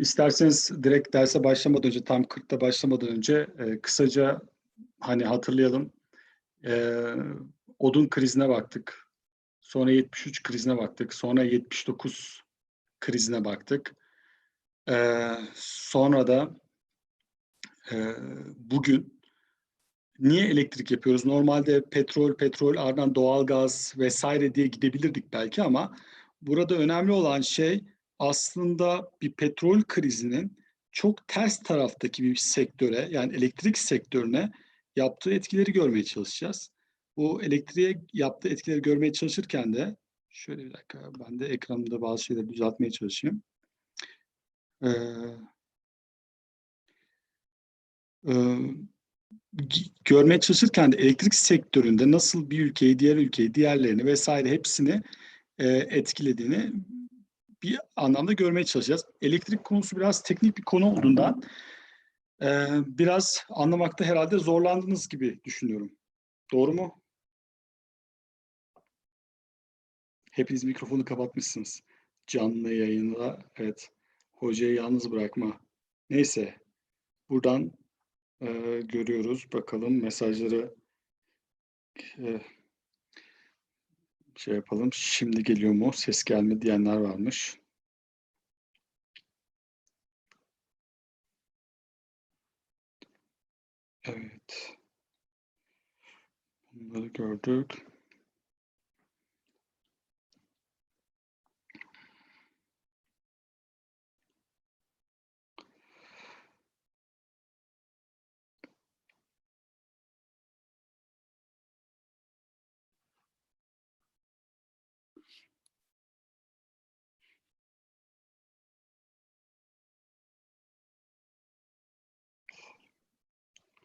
İsterseniz direkt derse başlamadan önce, tam 40'ta başlamadan önce kısaca hani hatırlayalım. Odun krizine baktık. Sonra 73 krizine baktık. Sonra 79 krizine baktık. Sonra da bugün niye elektrik yapıyoruz? Normalde petrol, ardından doğalgaz vesaire diye gidebilirdik belki ama burada önemli olan şey aslında bir petrol krizinin çok ters taraftaki bir sektöre, yani elektrik sektörüne yaptığı etkileri görmeye çalışacağız. Bu elektriğe yaptığı etkileri görmeye çalışırken de şöyle bir dakika, ben de ekranımda bazı şeyleri düzeltmeye çalışayım. Ee, e, Görmeye çalışırken de elektrik sektöründe nasıl bir ülkeyi, diğer ülkeyi, diğerlerini vesaire hepsini etkilediğini bir anlamda görmeye çalışacağız. Elektrik konusu biraz teknik bir konu olduğundan biraz anlamakta herhalde zorlandınız gibi düşünüyorum. Doğru mu? Hepiniz mikrofonu kapatmışsınız. Canlı yayında, evet. Hocayı yalnız bırakma. Neyse, buradan görüyoruz. Bakalım mesajları şey yapalım. Şimdi geliyor mu? Ses gelmedi diyenler varmış. Evet. Bunları gördük.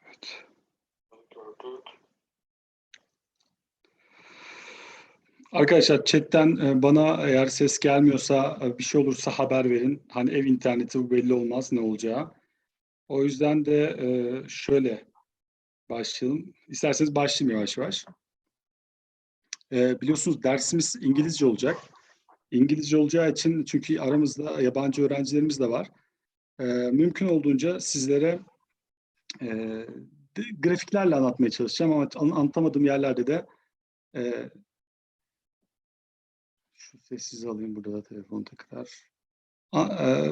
Evet. Gördük. Arkadaşlar chatten bana eğer ses gelmiyorsa, bir şey olursa haber verin. Hani ev interneti bu belli olmaz ne olacağı. O yüzden de şöyle başlayalım. İsterseniz başlayayım yavaş yavaş. Biliyorsunuz dersimiz İngilizce olacak. İngilizce olacağı için, çünkü aramızda yabancı öğrencilerimiz de var. Mümkün olduğunca sizlere grafiklerle anlatmaya çalışacağım ama anlatamadığım yerlerde de şu sessize alayım, burada da telefon tekrar.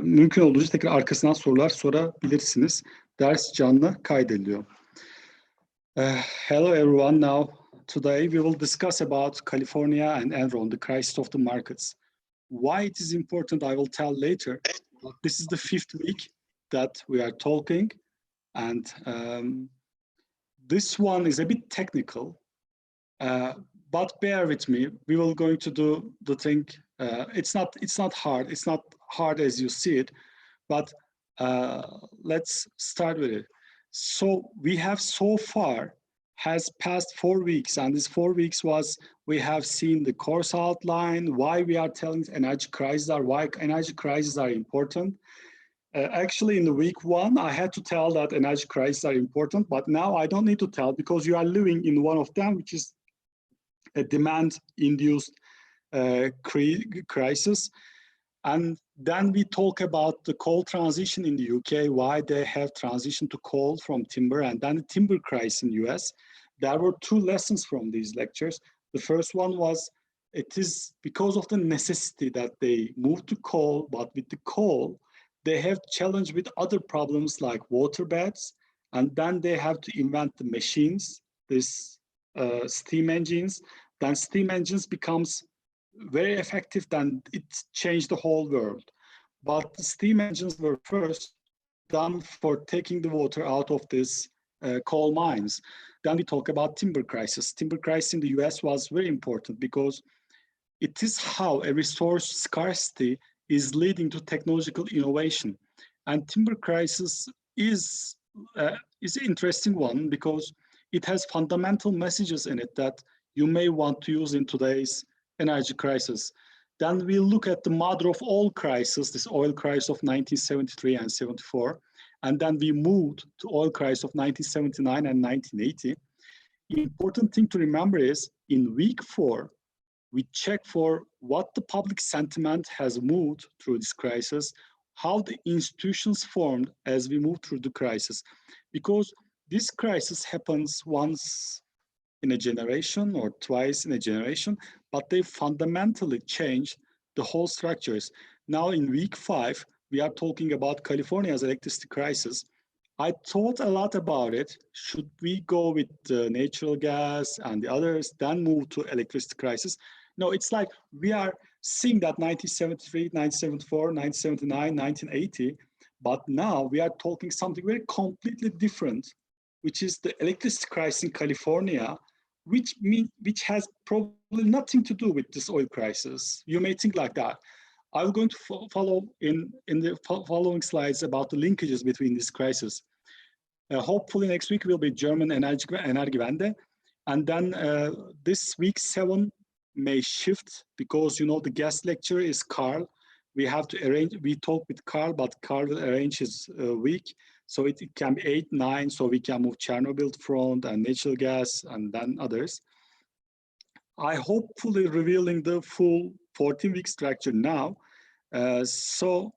Mümkün olduğunca tekrar arkasından sorular sorabilirsiniz. Ders canlı kaydediliyor. Hello everyone. Now, today we will discuss about California and Enron, the crisis of the markets. Why it is important, I will tell later. But this is the 5th week that we are talking, and this one is a bit technical, but bear with me. We will going to do the thing. It's not hard. It's not hard as you see it, but let's start with it. So we have so far has passed 4 weeks, and this 4 weeks was, we have seen the course outline, why we are telling energy crises are, why energy crises are important. Actually, in the week 1, I had to tell that energy crises are important, but now I don't need to tell, because you are living in one of them, which is a demand-induced crisis. And then we talk about the coal transition in the UK, why they have transitioned to coal from timber, and then the timber crisis in the US. There were 2 lessons from these lectures. The first one was, it is because of the necessity that they moved to coal, but with the coal, they have challenged with other problems like water beds, and then they have to invent the machines, this steam engines. Then steam engines becomes very effective, then it changed the whole world. But the steam engines were first done for taking the water out of this coal mines. Then we talk about timber crisis. Timber crisis in the US was very important because it is how a resource scarcity is leading to technological innovation. And timber crisis is an interesting one because it has fundamental messages in it that you may want to use in today's energy crisis. Then we look at the mother of all crises, this oil crisis of 1973 and 74. And then we moved to oil crisis of 1979 and 1980. The important thing to remember is, in week 4, we check for what the public sentiment has moved through this crisis, how the institutions formed as we move through the crisis. Because this crisis happens once in a generation or twice in a generation, but they fundamentally change the whole structures. Now in week 5, we are talking about California's electricity crisis. I thought a lot about it. Should we go with natural gas and the others, then move to electricity crisis? No, it's like we are seeing that 1973, 1974, 1979, 1980, but now we are talking something very completely different, which is the electricity crisis in California, which has probably nothing to do with this oil crisis. You may think like that. I'm going to follow in the following slides about the linkages between this crisis. Hopefully next week will be German Energiewende. And then this week 7 may shift because, you know, the guest lecture is Carl. We have to arrange, we talk with Carl, but Carl will arrange his week. So it can be 8, 9, so we can move Chernobyl front and natural gas and then others. I hopefully revealing the full 14-week structure now. So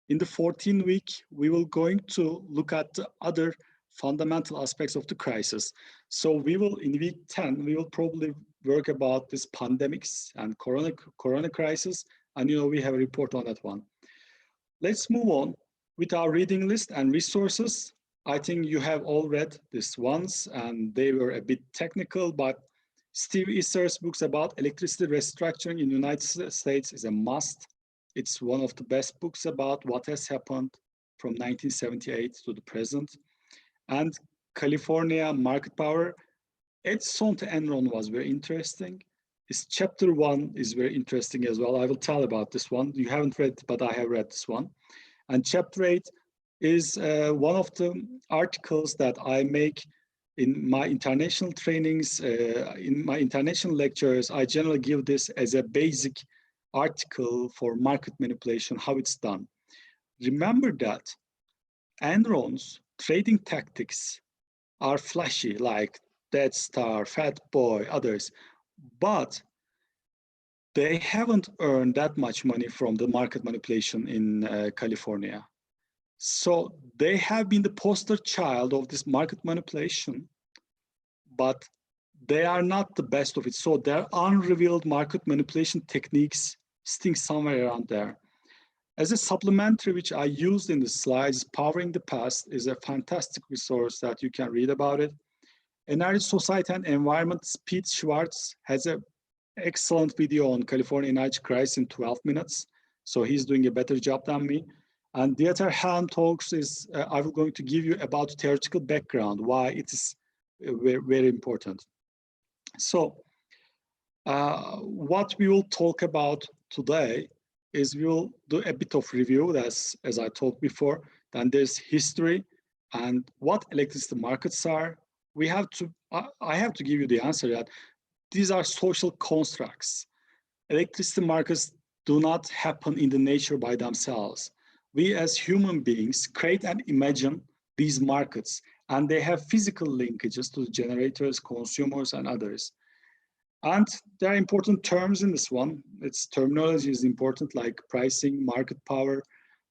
in the 14th week, we will going to look at the other fundamental aspects of the crisis. So we will, in week 10, we will probably work about this pandemics and corona crisis. And, you know, we have a report on that one. Let's move on with our reading list and resources. I think you have all read this once and they were a bit technical, but Steve Isser's books about electricity restructuring in the United States is a must. It's one of the best books about what has happened from 1978 to the present. And California market power, Edison to Enron was very interesting. This chapter 1 is very interesting as well. I will tell about this one. You haven't read, but I have read this one. And chapter 8 is one of the articles that I make in my international trainings, in my international lectures. I generally give this as a basic article for market manipulation, how it's done. Remember that Enron's trading tactics are flashy, like Dead Star, Fat Boy, others, but they haven't earned that much money from the market manipulation in California. So they have been the poster child of this market manipulation, but they are not the best of it. So their unrevealed market manipulation techniques sting somewhere around there. As a supplementary, which I used in the slides, Powering the Past is a fantastic resource that you can read about it. Energy, Society and Environment, Pete Schwartz has an excellent video on California energy crisis in 12 minutes. So he's doing a better job than me. And Dieter Helm talks is, I'm going to give you about theoretical background, why it is very, very important. So what we will talk about today is we will do a bit of review, as I talked before. Then there's history and what electricity markets are. We have to, I have to give you the answer that these are social constructs. Electricity markets do not happen in the nature by themselves. We as human beings create and imagine these markets, and they have physical linkages to the generators, consumers, and others. And there are important terms in this one. Its terminology is important, like pricing, market power.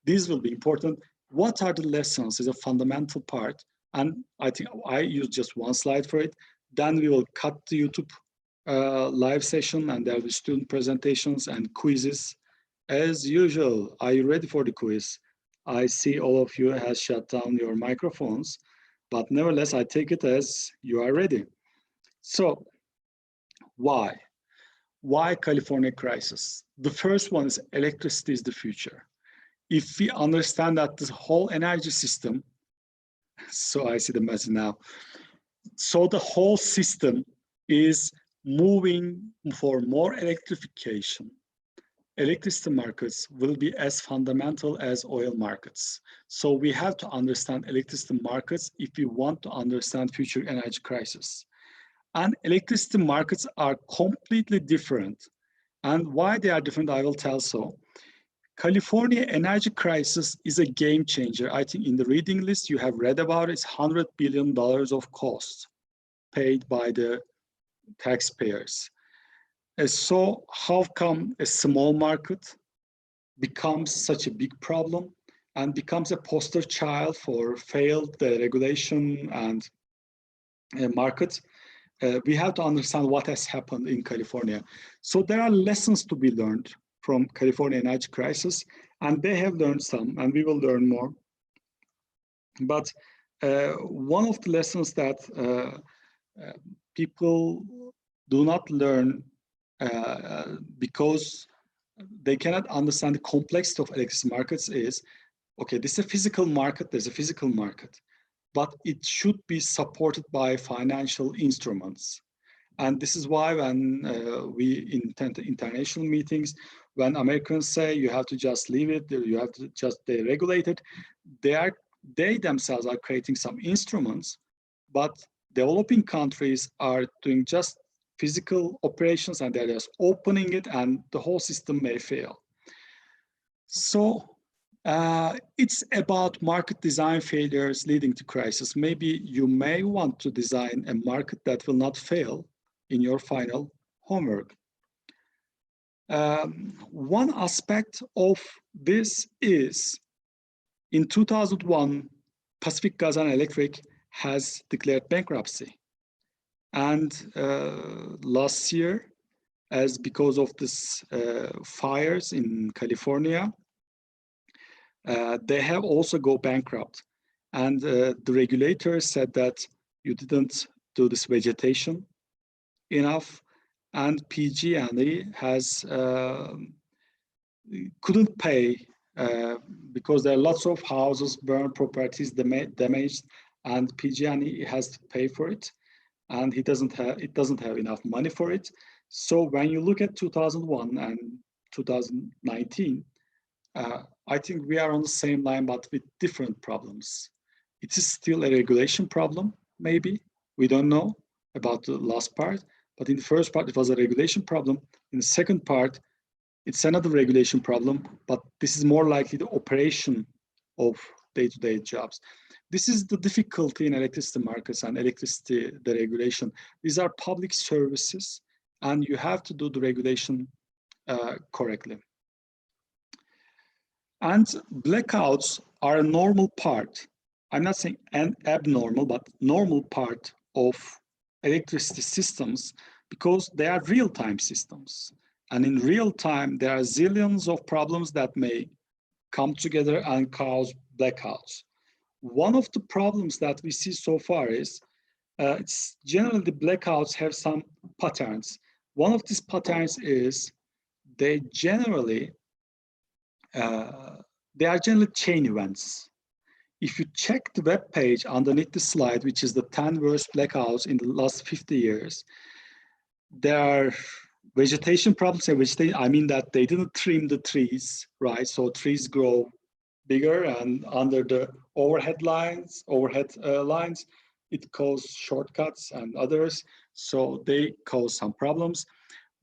These will be important. What are the lessons is a fundamental part. And I think I use just one slide for it. Then we will cut the YouTube live session, and there will be student presentations and quizzes. As usual, are you ready for the quiz? I see all of you has shut down your microphones, but nevertheless, I take it as you are ready. So, why? Why California crisis? The first one is electricity is the future. If we understand that the whole energy system, so I see the message now. So the whole system is moving for more electrification. Electricity markets will be as fundamental as oil markets. So we have to understand electricity markets if we want to understand future energy crisis. And electricity markets are completely different. And why they are different, I will tell so. California energy crisis is a game changer. I think in the reading list you have read about it, it's $100 billion of costs paid by the taxpayers. So how come a small market becomes such a big problem? and becomes a poster child for failed regulation and market, we have to understand what has happened in California. So there are lessons to be learned from California energy crisis, and they have learned some, and we will learn more. But one of the lessons that people do not learn because they cannot understand the complexity of electricity markets is, okay, this is a physical market, there's a physical market, but it should be supported by financial instruments. And this is why when we attend international meetings, when Americans say you have to just leave it, you have to just deregulate it, they themselves are creating some instruments, but developing countries are doing just physical operations and they're just opening it and the whole system may fail. So it's about market design failures leading to crisis. Maybe you may want to design a market that will not fail in your final homework. One aspect of this is in 2001, Pacific Gas and Electric has declared bankruptcy. And last year, as because of this fires in California, they have also go bankrupt. And the regulators said that you didn't do this vegetation enough, and PG&E has couldn't pay because there are lots of houses burned, properties damaged, and PG&E has to pay for it, and it doesn't have enough money for it. So when you look at 2001 and 2019, I think we are on the same line, but with different problems. It is still a regulation problem, maybe. We don't know about the last part, but in the first part, it was a regulation problem. In the second part, it's another regulation problem, but this is more likely the operation of day-to-day jobs. This is the difficulty in electricity markets and electricity, the regulation. These are public services, and you have to do the regulation correctly. And blackouts are a normal part. I'm not saying an abnormal, but normal part of electricity systems because they are real-time systems. And in real time, there are zillions of problems that may come together and cause blackouts. One of the problems that we see so far is it's generally the blackouts have some patterns. One of these patterns is they are generally chain events. If you check the web page underneath the slide, which is the 10 worst blackouts in the last 50 years, there are vegetation problems. I mean that they didn't trim the trees, right? So trees grow bigger, and under the overhead lines, it causes shortcuts and others. So they cause some problems.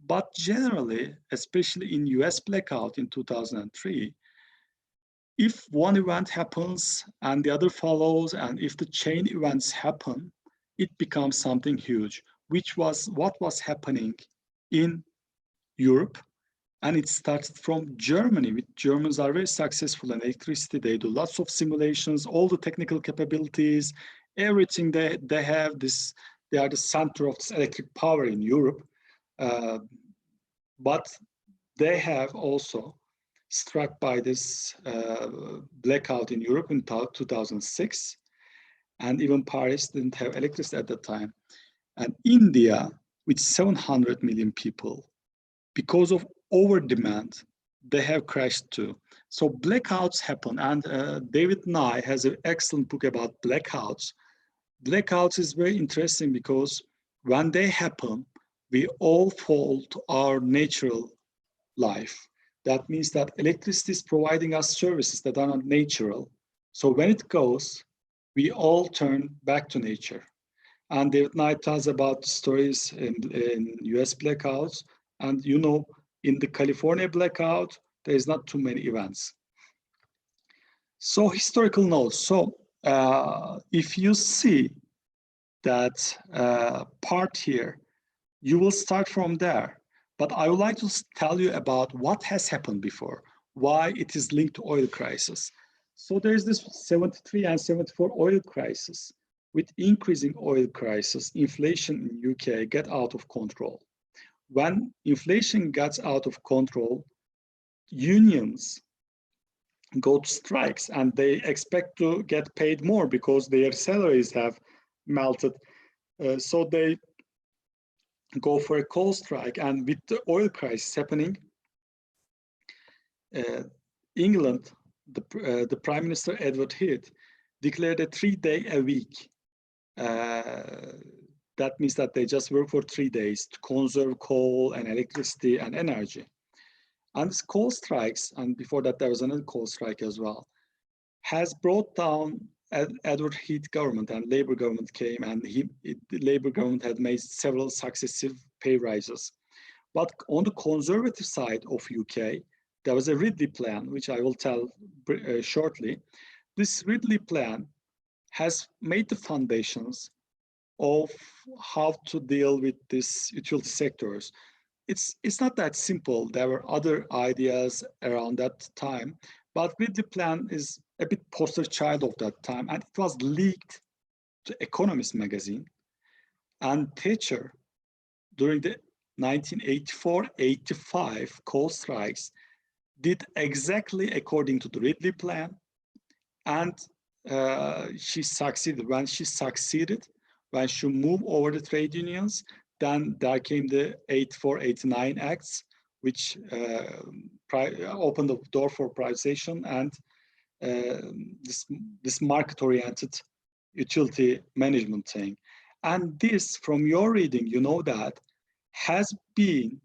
But generally, especially in US blackout in 2003, if one event happens and the other follows, and if the chain events happen, it becomes something huge, which was what was happening in Europe. And it started from Germany. Germans are very successful in electricity. They do lots of simulations, all the technical capabilities, everything they have. They are the center of this electric power in Europe. But they have also struck by this blackout in Europe in 2006. And even Paris didn't have electricity at that time. And India, with 700 million people, because of over demand, they have crashed too. So blackouts happen, and David Nye has an excellent book about blackouts. Blackouts is very interesting because when they happen, we all fall to our natural life. That means that electricity is providing us services that are not natural. So when it goes, we all turn back to nature. And David Nye tells about stories in US blackouts, and you know, in the California blackout, there is not too many events. So historical notes. So if you see that part here, you will start from there. But I would like to tell you about what has happened before, why it is linked to oil crisis. So there's this 73 and 74 oil crisis. With increasing oil crisis, inflation in UK get out of control. When inflation gets out of control, unions go to strikes and they expect to get paid more because their salaries have melted. So they go for a coal strike. And with the oil crisis happening, England, the Prime Minister Edward Heath declared a 3-day-a-week. That means that they just work for 3 days to conserve coal and electricity and energy. And this coal strikes, and before that there was another coal strike as well, has brought down Edward Heath government, and Labour government came, and the Labour government had made several successive pay rises. But on the conservative side of UK, there was a Ridley plan, which I will tell shortly. This Ridley plan has made the foundations of how to deal with these utility sectors. It's not that simple. There were other ideas around that time, but Ridley plan is a bit poster child of that time, and it was leaked to Economist magazine. And Thatcher, during the 1984-85 coal strikes, did exactly according to the Ridley plan, and she succeeded. When she moved over the trade unions, then there came the 84-89 Acts, which opened the door for privatization and this market-oriented utility management thing. And this, from your reading, you know that, has been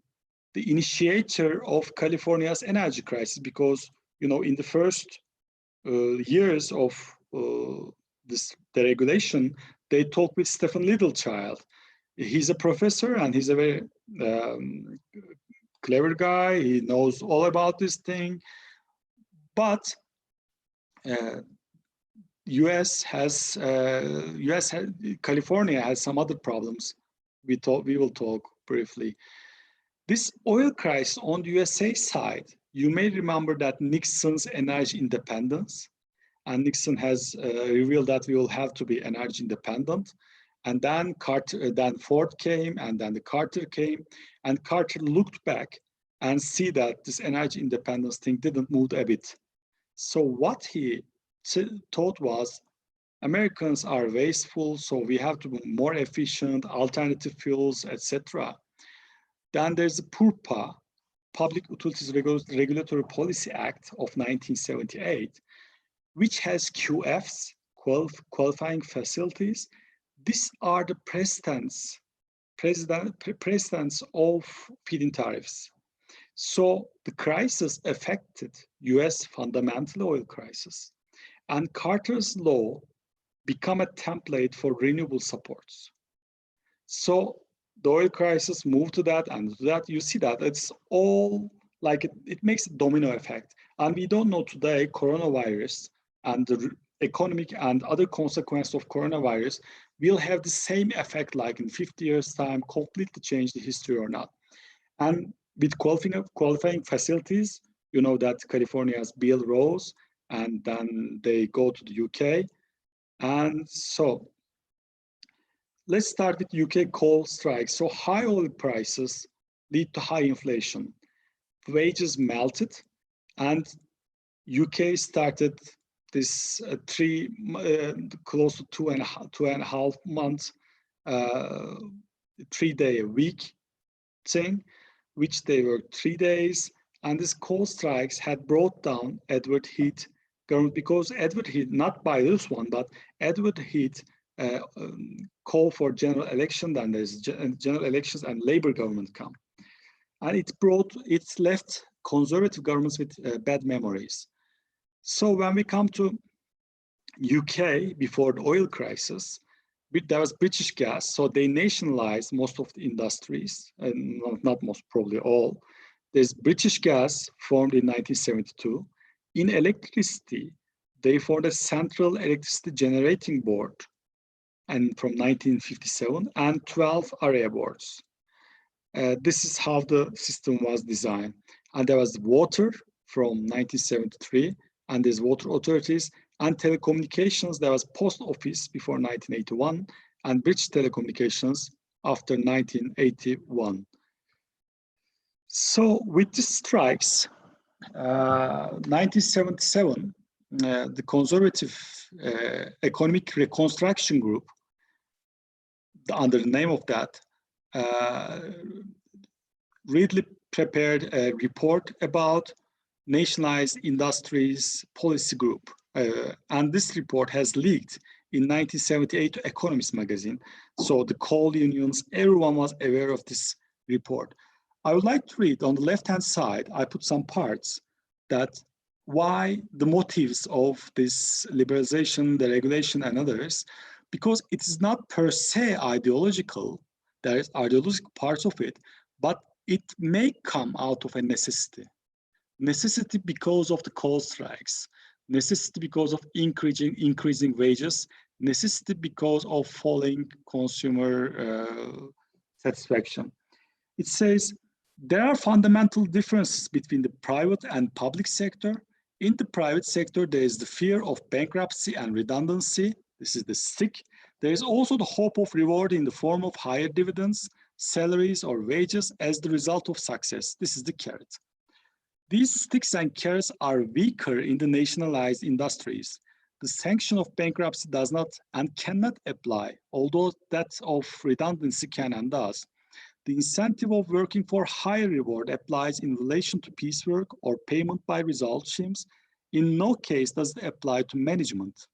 the initiator of California's energy crisis, because, you know, in the first years of this deregulation, they talked with Stephen Littlechild. He's a professor and he's a very clever guy. He knows all about this thing. But California has some other problems. We will talk briefly. This oil crisis on the USA side, you may remember that Nixon's energy independence, and Nixon has revealed that we will have to be energy independent. And then then Ford came, and then the Carter came, and Carter looked back and see that this energy independence thing didn't move a bit. So what he thought was, Americans are wasteful, so we have to be more efficient, alternative fuels, etc. Then there's the PURPA, Public Utilities Regulatory Policy Act of 1978, which has QFs, qualifying facilities. These are the precedents of feed-in tariffs. So the crisis affected US fundamental oil crisis, and Carter's law became a template for renewable supports. So the oil crisis moved to that, and to that you see that it's all like it makes a domino effect. And we don't know today coronavirus and the economic and other consequences of coronavirus will have the same effect like in 50 years time, completely change the history or not. And with qualifying facilities, you know that California's bill rose and then they go to the UK. And so let's start with UK coal strikes. So high oil prices lead to high inflation. Wages melted, and UK started this close to two and a half months, 3-day-a-week thing, which they worked 3 days. And this coal strikes had brought down Edward Heath government, because Edward Heath, not by this one, but Edward Heath call for general election, then there's general elections and Labour government come. And it's left conservative governments with bad memories. So when we come to UK before the oil crisis, there was British gas, so they nationalized most of the industries, and not most, probably all. There's British gas formed in 1972. In electricity, they formed a Central Electricity Generating Board, and from 1957, and 12 area boards. This is how the system was designed. And there was water from 1973, and there's water authorities, and telecommunications. There was post office before 1981, and British telecommunications after 1981. So with the strikes, 1977, the conservative economic reconstruction group, under the name of that, really prepared a report about nationalized industries policy group. And this report has leaked in 1978 to Economist magazine. So the coal unions, everyone was aware of this report. I would like to read on the left-hand side, I put some parts that why the motives of this liberalization, the regulation and others, because it is not per se ideological, there is ideological parts of it, but it may come out of a necessity. Necessity because of the coal strikes, necessity because of increasing wages, necessity because of falling consumer satisfaction. It says, there are fundamental differences between the private and public sector. In the private sector, there is the fear of bankruptcy and redundancy. This is the stick. There is also the hope of reward in the form of higher dividends, salaries, or wages as the result of success. This is the carrot. These sticks and carrots are weaker in the nationalized industries. The sanction of bankruptcy does not and cannot apply, although that of redundancy can and does. The incentive of working for higher reward applies in relation to piecework or payment by result schemes. In no case does it apply to management,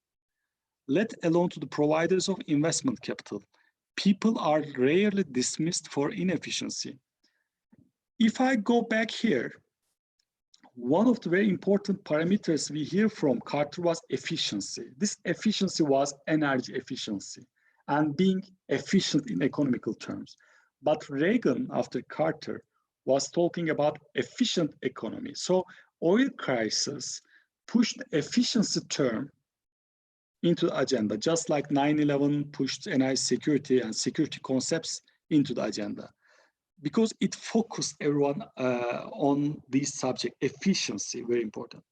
let alone to the providers of investment capital. People are rarely dismissed for inefficiency. If I go back here, one of the very important parameters we hear from Carter was efficiency. This efficiency was energy efficiency and being efficient in economical terms. But Reagan, after Carter, was talking about efficient economy. So oil crisis pushed the efficiency term into the agenda, just like 9/11 pushed energy security and security concepts into the agenda, because it focused everyone on this subject, efficiency, very important.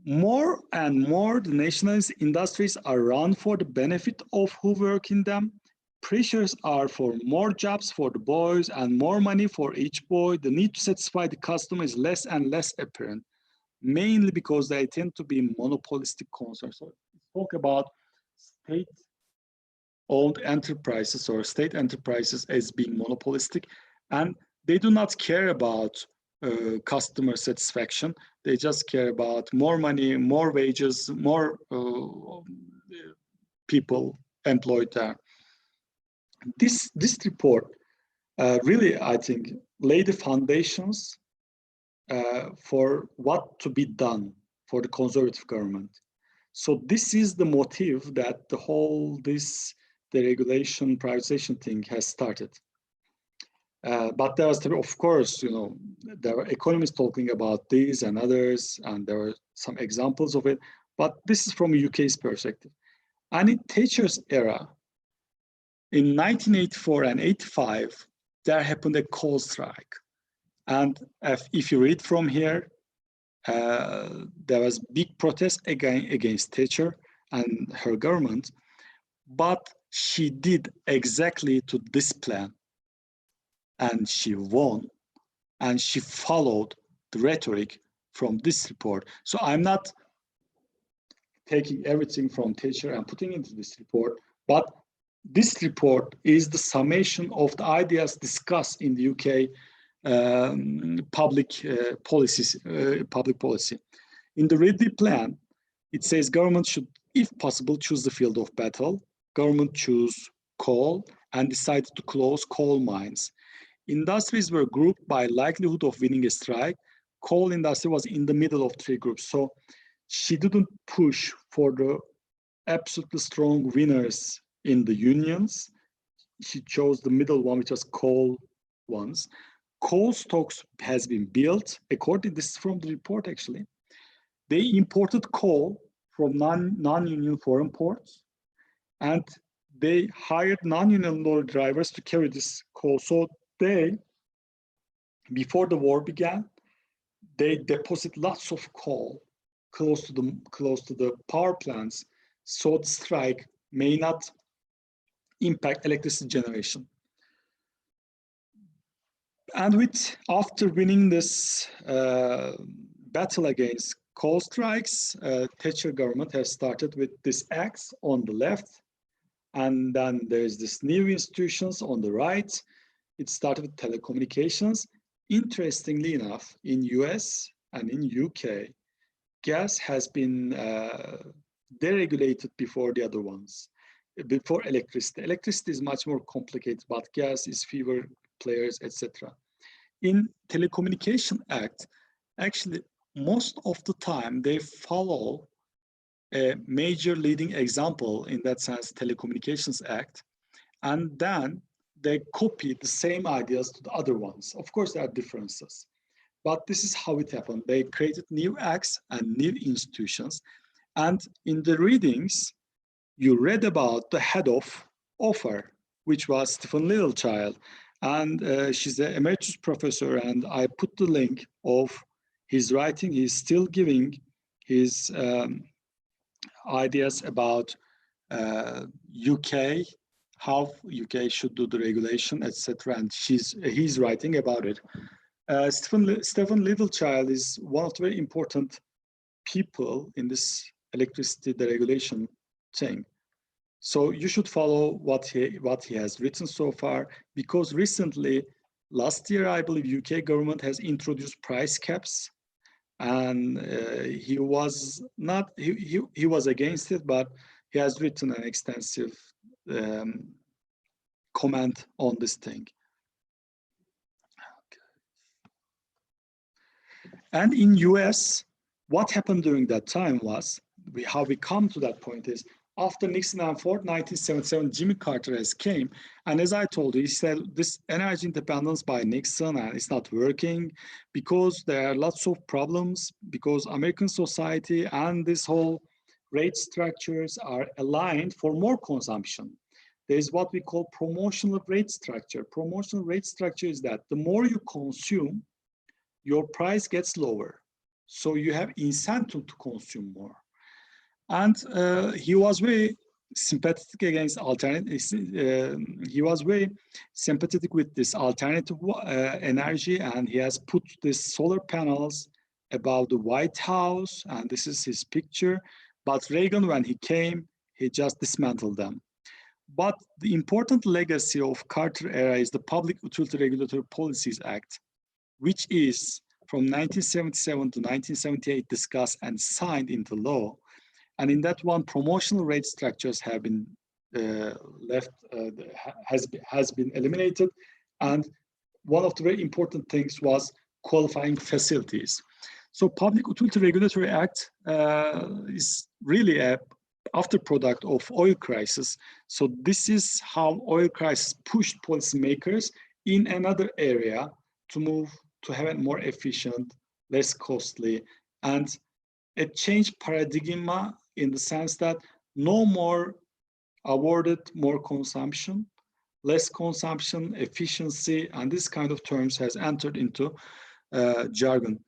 More and more, the nationalist industries are run for the benefit of who work in them. Pressures are for more jobs for the boys and more money for each boy. The need to satisfy the customer is less and less apparent, mainly because they tend to be monopolistic concerns. So talk about state-owned enterprises or state enterprises as being monopolistic, and they do not care about customer satisfaction. They just care about more money, more wages, more people employed there. This report really, I think, laid the foundations for what to be done for the conservative government. So this is the motive that the whole the regulation privatization thing has started. But there was, of course, there were economists talking about these and others, and there were some examples of it. But this is from UK's perspective. And in Thatcher's era, in 1984 and 85, there happened a coal strike. And if you read from here, there was big protest against Thatcher and her government, but she did exactly to this plan. And she won, and she followed the rhetoric from this report. So I'm not taking everything from Thatcher and putting into this report, but this report is the summation of the ideas discussed in the UK public policy. In the Ridley plan, it says government should, if possible, choose the field of battle. Government chose coal and decided to close coal mines. Industries were grouped by likelihood of winning a strike. Coal industry was in the middle of three groups. So she didn't push for the absolutely strong winners in the unions. She chose the middle one, which was coal ones. Coal stocks has been built. According, this is from the report actually. They imported coal from non-union foreign ports, and they hired non-union lorry drivers to carry this coal. So they, before the war began, they deposit lots of coal close to the power plants, so the strike may not impact electricity generation. And after winning this battle against coal strikes, Thatcher government has started with this axe on the left, and then there's this new institutions on the right. It started with telecommunications. Interestingly enough, in US and in UK, gas has been deregulated before the other ones, before electricity. Electricity is much more complicated, but gas is fewer players, etc. In Telecommunication Act, actually, most of the time they follow a major leading example, in that sense, Telecommunications Act, and then they copy the same ideas to the other ones. Of course, there are differences, but this is how it happened. They created new acts and new institutions, and in the readings, you read about the head of OFAR, which was Stephen Littlechild, and she's an emeritus professor, and I put the link of his writing. He's still giving his ideas about UK, how UK should do the regulation, etc. And he's writing about it. Stephen Littlechild is one of the very important people in this electricity deregulation thing. So you should follow what he has written so far, because recently, last year, I believe UK government has introduced price caps, and he was against it, but he has written an extensive comment on this thing. Okay. And in US, what happened during that time was, how we come to that point is, after Nixon and Ford, 1977, Jimmy Carter has came. And as I told you, he said this energy independence by Nixon, and it's not working because there are lots of problems, because American society and this whole rate structures are aligned for more consumption. There is what we call promotional rate structure. Promotional rate structure is that the more you consume, your price gets lower. So you have incentive to consume more. And he was very sympathetic against alternatives. He was very sympathetic with this alternative energy, and he has put these solar panels above the White House, and this is his picture. But Reagan, when he came, he just dismantled them. But the important legacy of Carter era is the Public Utility Regulatory Policies Act, which is from 1977 to 1978 discussed and signed into law. And in that one, promotional rate structures have been has been eliminated. And one of the very important things was qualifying facilities. So Public Utility Regulatory Act is really a after product of oil crisis. So this is how oil crisis pushed policymakers in another area to move to have a more efficient, less costly, and a change paradigm in the sense that no more awarded more consumption, less consumption, efficiency, and this kind of terms has entered into jargon.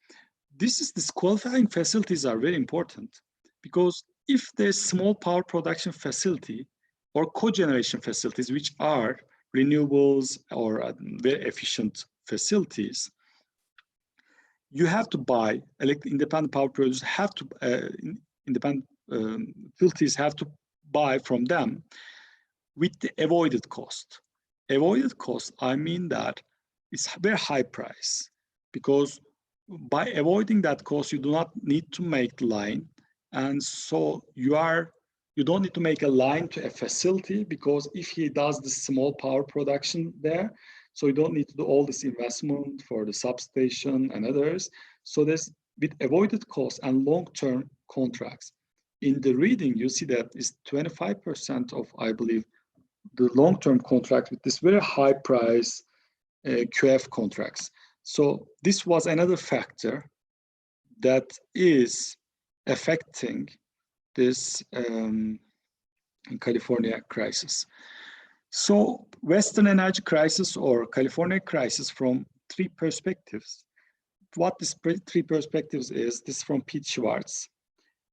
These qualifying facilities are very important, because if there's small power production facility or cogeneration facilities, which are renewables or very efficient facilities, you have to buy, independent power producers have to, independent utilities have to buy from them with the avoided cost. Avoided cost, I mean that it's a very high price, because by avoiding that cost, you do not need to make the line. And so you don't need to make a line to a facility, because if he does the small power production there, so you don't need to do all this investment for the substation and others. So there's with avoided costs and long-term contracts. In the reading, you see that is 25% of, I believe, the long-term contract with this very high price QF contracts. So this was another factor that is affecting this California crisis. So Western energy crisis or California crisis from three perspectives. What this three perspectives is, this from Pete Schwartz.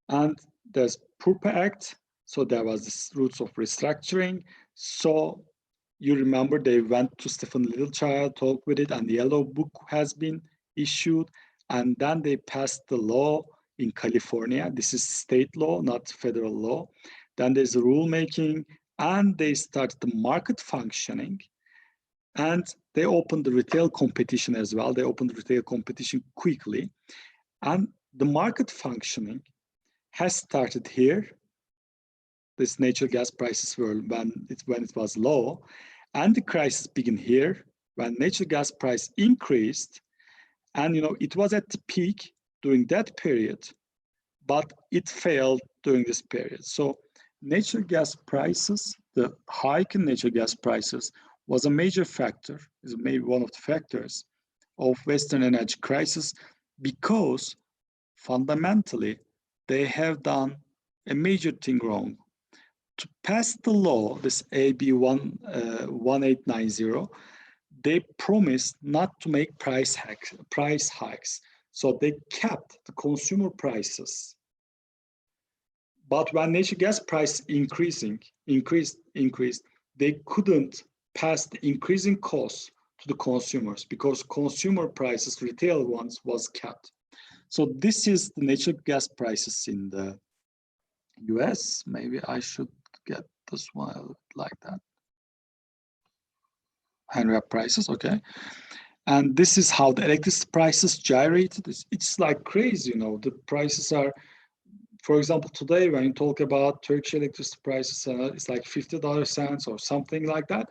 And there's PURPA Act. So there was this roots of restructuring. So you remember they went to Stephen Littlechild, talked with it, and the yellow book has been issued. And then they passed the law in California. This is state law, not federal law. Then there's the rulemaking, and they started the market functioning. And they opened the retail competition as well. They opened the retail competition quickly. And the market functioning has started here. This natural gas prices were when it was low, and the crisis began here when natural gas price increased, and it was at the peak during that period, but it failed during this period. So natural gas prices, the hike in natural gas prices was a major factor, is maybe one of the factors of Western energy crisis, because fundamentally they have done a major thing wrong. To pass the law, this EEPS517, they promised not to make price hikes. So they kept the consumer prices. But when natural gas price increased, they couldn't pass the increasing costs to the consumers because consumer prices, retail ones, was kept. So this is the natural gas prices in the US. Maybe I should get this one like that. Henry Hub prices, okay. And this is how the electricity prices gyrated. It's like crazy, the prices are, for example, today when you talk about Turkish electricity prices, it's like $50 or something like that.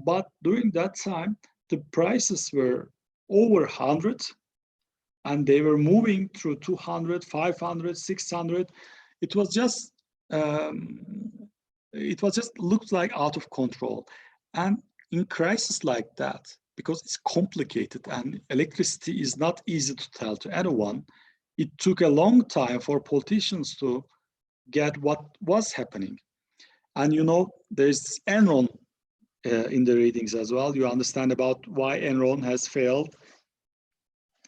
But during that time, the prices were over 100, and they were moving through 200, 500, 600. It was just looked like out of control. And in crisis like that, because it's complicated and electricity is not easy to tell to anyone, it took a long time for politicians to get what was happening. And there's Enron in the readings as well. You understand about why Enron has failed.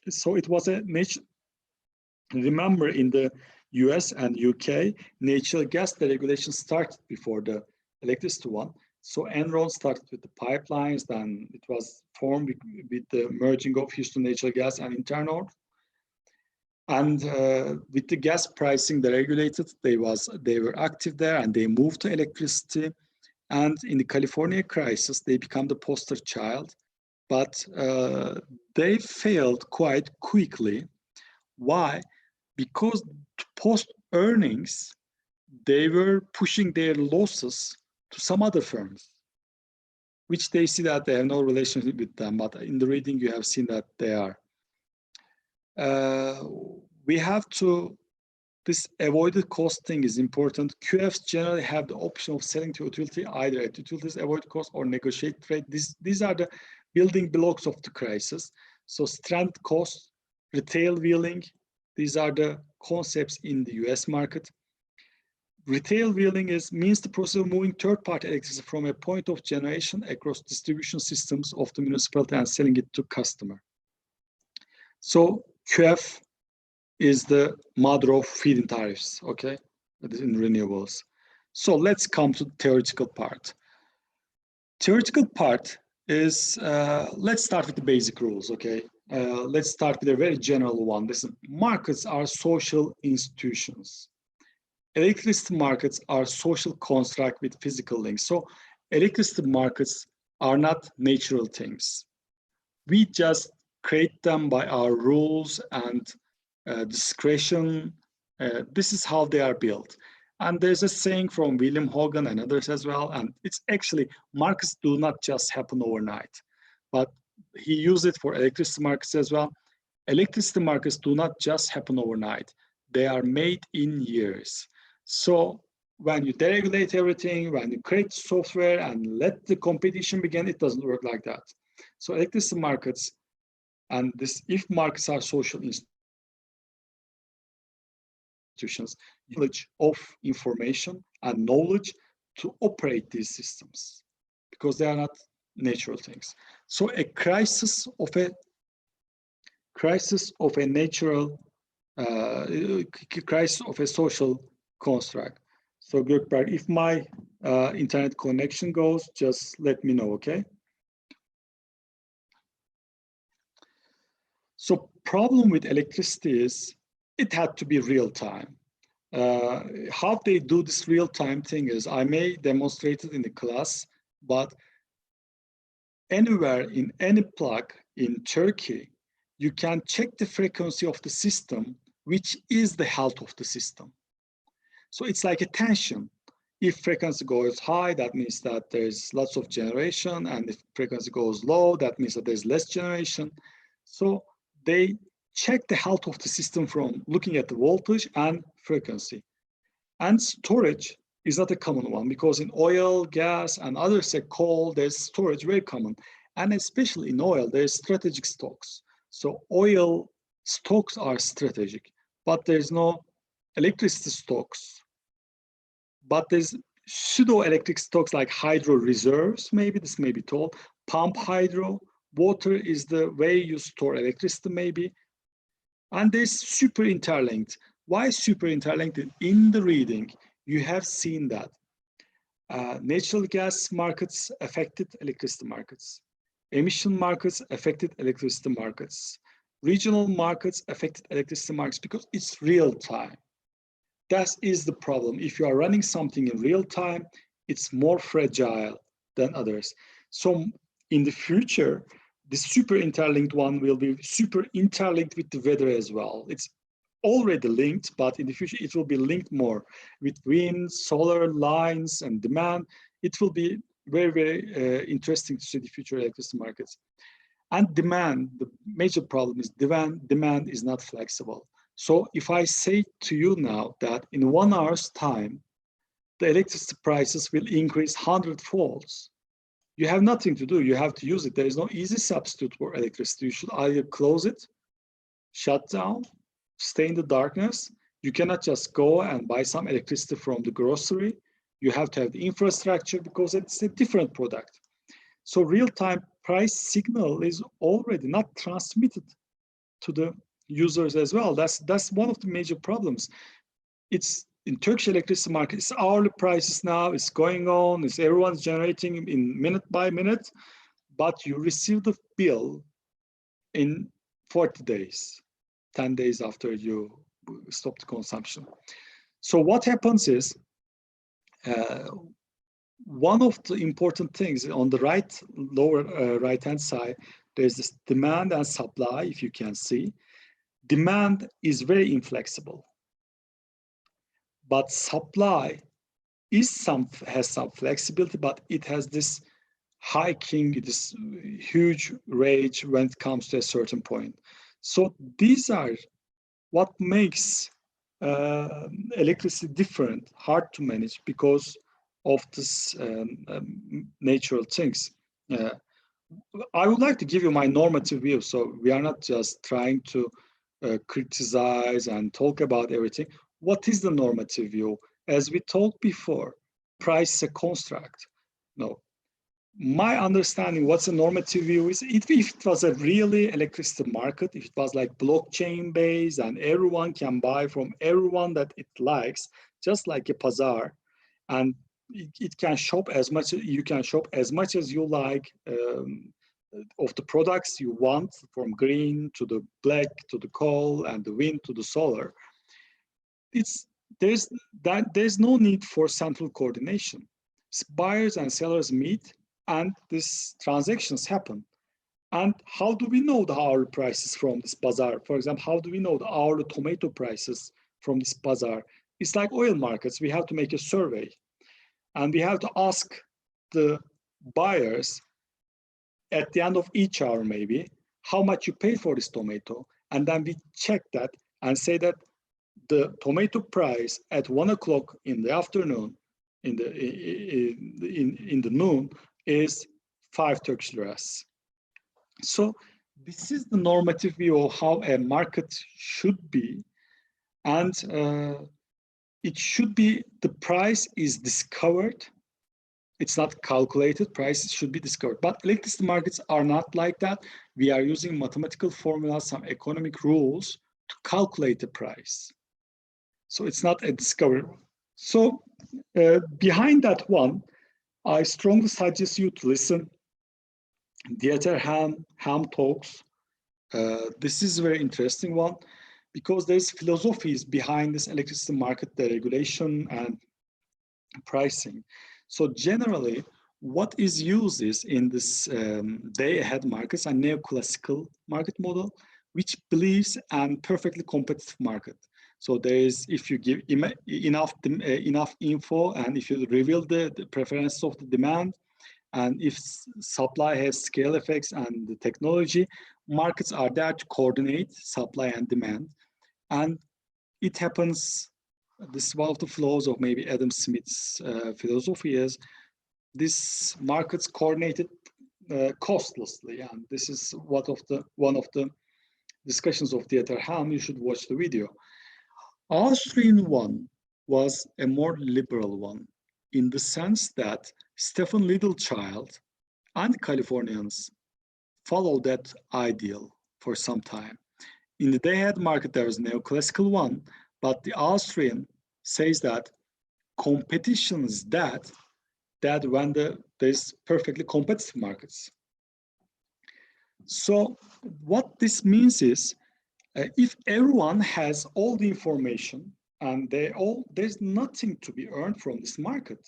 So it was a major, remember in the US and UK, natural gas deregulation started before the electricity one. So Enron started with the pipelines, then it was formed with the merging of Houston Natural Gas and Internord. And with the gas pricing, they regulated, they were active there, and they moved to electricity. And in the California crisis, they became the poster child, but they failed quite quickly. Why? Because to post earnings, they were pushing their losses to some other firms, which they see that they have no relationship with them, but in the reading you have seen that they are. We have to, this avoided cost thing is important. QFs generally have the option of selling to utility either at utilities avoid cost or negotiate rate. These are the building blocks of the crisis. So stranded cost, retail wheeling, these are the concepts in the US market. Retail wheeling means the process of moving third-party electricity from a point of generation across distribution systems of the municipality and selling it to customer. So QF is the mother of feed-in tariffs, okay, in renewables. So let's come to the theoretical part. Theoretical part is, let's start with the basic rules, okay? Let's start with a very general one. Listen, markets are social institutions. Electricity markets are social construct with physical links. So electricity markets are not natural things. We just create them by our rules and discretion. This is how they are built. And there's a saying from William Hogan and others as well, and it's actually, markets do not just happen overnight, but he used it for electricity markets as well. Electricity markets do not just happen overnight. They are made in years. So when you deregulate everything, when you create software and let the competition begin, it doesn't work like that. So electricity markets, and this, if markets are social institutions, knowledge of information and knowledge to operate these systems, because they are not natural things. So a crisis of a natural crisis of a social construct. So Gökberk, if my internet connection goes, just let me know, okay? So problem with electricity is it had to be real time. How they do this real time thing is, I may demonstrate it in the class, but anywhere in any plug in Turkey, you can check the frequency of the system, which is the health of the system. So it's like a tension. If frequency goes high, that means that there's lots of generation, and if frequency goes low, that means that there's less generation. So they check the health of the system from looking at the voltage and frequency. And storage is not a common one, because in oil, gas, and others like coal, there's storage very common. And especially in oil, there's strategic stocks. So oil stocks are strategic, but there's no electricity stocks. But there's pseudo-electric stocks like hydro reserves, maybe this may be told, pump hydro, water is the way you store electricity maybe. And there's super interlinked. Why super interlinked? In the reading, you have seen that natural gas markets affected electricity markets. Emission markets affected electricity markets. Regional markets affected electricity markets because it's real time. That is the problem. If you are running something in real time, it's more fragile than others. So in the future, the super interlinked one will be super interlinked with the weather as well. It's already linked, but in the future, it will be linked more with wind, solar lines, and demand. It will be very, very interesting to see the future electricity markets. And demand, the major problem is demand is not flexible. So if I say to you now that in 1 hour's time, the electricity prices will increase 100-fold, you have nothing to do. You have to use it. There is no easy substitute for electricity. You should either close it, shut down, stay in the darkness. You cannot just go and buy some electricity from the grocery. You have to have the infrastructure because it's a different product. So real-time price signal is already not transmitted to the users as well. That's one of the major problems. It's in Turkish electricity market, it's hourly prices now, it's going on, it's everyone's generating in minute by minute, but you receive the bill in 40 days, 10 days after you stop the consumption. So what happens is, one of the important things on the right, lower right-hand side, there's this demand and supply, if you can see. Demand is very inflexible, but supply has some flexibility, but it has this hiking, this huge range when it comes to a certain point. So these are what makes electricity different, hard to manage because of this natural things. I would like to give you my normative view. So we are not just trying to criticize and talk about everything. What is the normative view? As we talked before, price is a construct. No, my understanding what's a normative view is if it was a really electricity market, if it was like blockchain based and everyone can buy from everyone that it likes, just like a bazaar, and it can shop as much, you can shop as much as you like of the products you want, from green to the black to the coal and the wind to the solar. There's no need for central coordination. Buyers and sellers meet and these transactions happen. And how do we know the hourly prices from this bazaar? For example, how do we know the hourly tomato prices from this bazaar? It's like oil markets. We have to make a survey and we have to ask the buyers at the end of each hour, maybe, how much you paid for this tomato. And then we check that and say that the tomato price at 1 o'clock in the afternoon, in the noon, is 5 Turkish liras. So this is the normative view of how a market should be. And it should be, the price is discovered. It's not calculated, price should be discovered. But electricity markets are not like that. We are using mathematical formulas, some economic rules to calculate the price. So it's not a discovery. So behind that one, I strongly suggest you to listen Dieter Ham talks. This is a very interesting one because there's philosophies behind this electricity market deregulation and pricing. So generally, what is used is in this day-ahead markets and neoclassical market model, which believes in perfectly competitive market. So there is, if you give enough info and if you reveal the preferences of the demand, and if supply has scale effects and the technology, markets are there to coordinate supply and demand. And it happens, this is one of the flaws of maybe Adam Smith's philosophy is this markets coordinated costlessly. And this is one of the discussions of Dieter Ham. You should watch the video. Austrian one was a more liberal one in the sense that Stephen Littlechild and Californians followed that ideal for some time. In the day-ahead market, there was a neoclassical one, but the Austrian says that competition is that when there's perfectly competitive markets. So what this means is, if everyone has all the information and there's nothing to be earned from this market.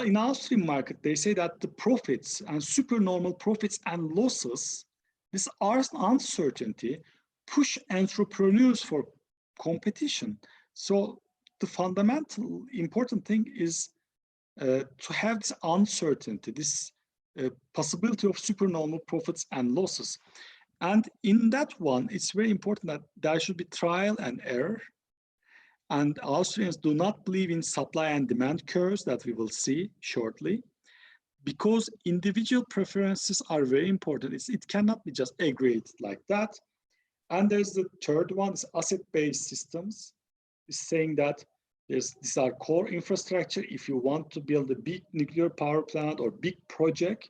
In Austrian market, they say that the profits and supernormal profits and losses, this uncertainty, push entrepreneurs for competition. So the fundamental important thing is to have this uncertainty, this possibility of supernormal profits and losses. And in that one, it's very important that there should be trial and error. And Austrians do not believe in supply and demand curves that we will see shortly, because individual preferences are very important. It cannot be just aggregated like that. And there's the third one, is asset-based systems. It's saying that these are core infrastructure. If you want to build a big nuclear power plant or big project,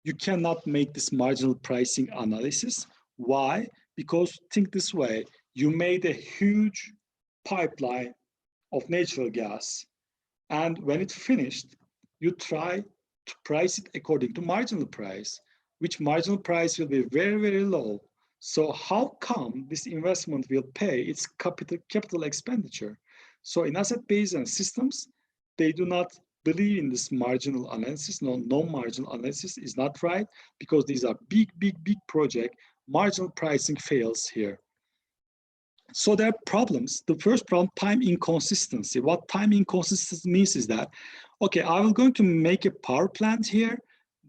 you cannot make this marginal pricing analysis. Why? Because think this way, you made a huge pipeline of natural gas. And when it's finished, you try to price it according to marginal price, which marginal price will be very, very low. So how come this investment will pay its capital expenditure? So in asset-based and systems, they do not believe in this marginal analysis. No marginal analysis is not right because these are big projects. Marginal pricing fails here. So there are problems. The first problem, time inconsistency. What time inconsistency means is that, okay, I will going to make a power plant here,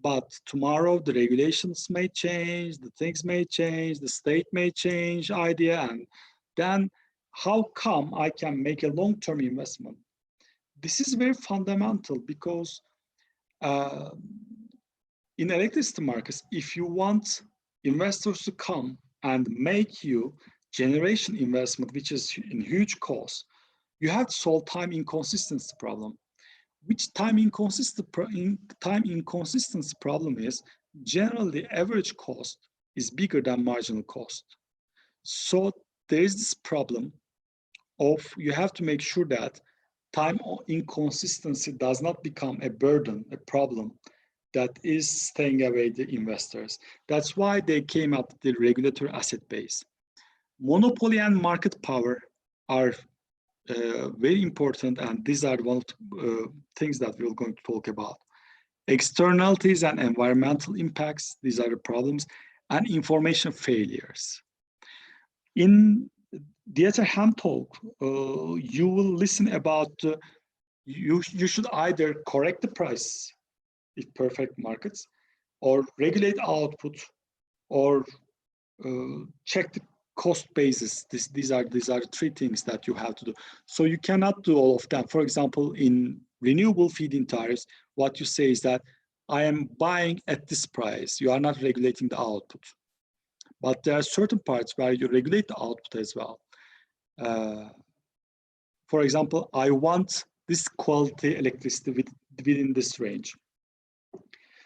but tomorrow the regulations may change, the things may change, the state may change idea, and then how come I can make a long-term investment? This is very fundamental because in electricity markets, if you want investors to come and make you generation investment, which is in huge cost, you have to solve time inconsistency problem. Which time inconsistency problem is, generally average cost is bigger than marginal cost. So there is this problem of you have to make sure that time inconsistency does not become a burden, a problem that is staying away the investors. That's why they came up with the regulatory asset base. Monopoly and market power are very important, and these are one of the things that we're going to talk about. Externalities and environmental impacts, these are the problems, and information failures. In Dieter Ham talk, you will listen about, you should either correct the price if perfect markets, or regulate output, or check the cost basis. These are three things that you have to do. So you cannot do all of them. For example, in renewable feed-in tariffs, what you say is that I am buying at this price. You are not regulating the output. But there are certain parts where you regulate the output as well. For example, I want this quality electricity within this range.